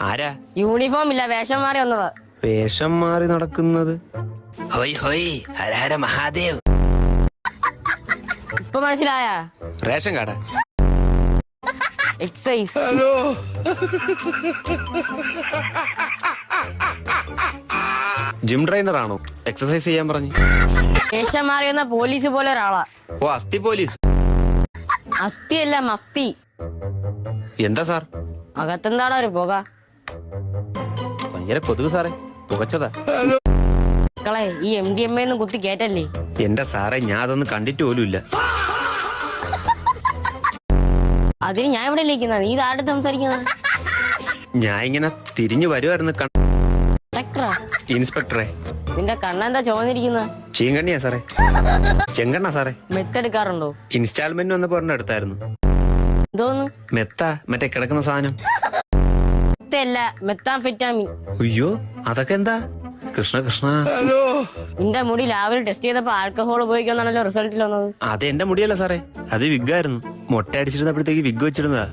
ആരാ? യൂണിഫോം ഇല്ല, വേഷം മാറി വന്നതാ. വേഷം മാറി നടക്കുന്നത്? ഹോയ് ഹോയ്, ഹര ഹര മഹാദേവ്. ഇപ്പൊ മനസ്സിലായ? റേഷൻ കാർഡാ? എക്സൈസ്. ഹലോ. ജിം ട്രെയിനർ ആണോ? എക്സസൈസ് ചെയ്യാൻ പറഞ്ഞു. വേഷം മാറി വന്ന പോലീസ് പോലെ ഒരാളാ. ഓ, അസ്ഥി പോലീസ്. അസ്ഥി അല്ല, മഫ്തി. എന്താ സാർ? അകത്തെന്താടാ ഒരു പുക? ഭയങ്കര കൊതുക് സാറേ, പുകച്ചതാ. മക്കളെ, ഈ MDMA കുത്തി കേറ്റല്ലേ. എന്റെ സാറേ, ഞാൻ അതൊന്നും കണ്ടിട്ട് പോലും ഇല്ല. അതിന് ഞാൻ ഇവിടെ ഇരിക്കുന്ന, നീ ഇതാരുടെ സംസാരിക്കുന്നത്? ഞാൻ ഇങ്ങനെ തിരിഞ്ഞു വരുമായിരുന്നു. ഡോക്ടറാ? ഇൻസ്പെക്ടറെ. നിന്റെ കണ്ണെന്താ ചോന്നിരിക്കുന്ന? ചീങ്കണ്ണിയാ സാറേ. ചെങ്കണ്ണ സാറേ. മെത്തെടുക്കാറുണ്ടോ? ഇൻസ്റ്റാൾമെന്റ് വന്നപ്പോ ഒരെണ്ണം എടുത്തായിരുന്നു. എന്തോന്ന് മെത്ത? മറ്റേ കിടക്കുന്ന സാധനം. മെത്തല്ല, മെത്താംഫെറ്റാമിൻ. അയ്യോ, അതൊക്കെ എന്താ? കൃഷ്ണ കൃഷ്ണ. നിന്റെ മുടി ലാബിൽ ടെസ്റ്റ് ചെയ്തപ്പോ ആൽക്കഹോൾ ഉപയോഗിക്കുന്നാണല്ലോ റിസൾട്ടിൽ വന്നത്. അത് എന്റെ മുടിയല്ല സാറേ, അത് വിഗായിരുന്നു. മൊട്ട അടിച്ചിരുന്നപ്പോഴത്തേക്ക് വിഗ് വെച്ചിരുന്നതാ.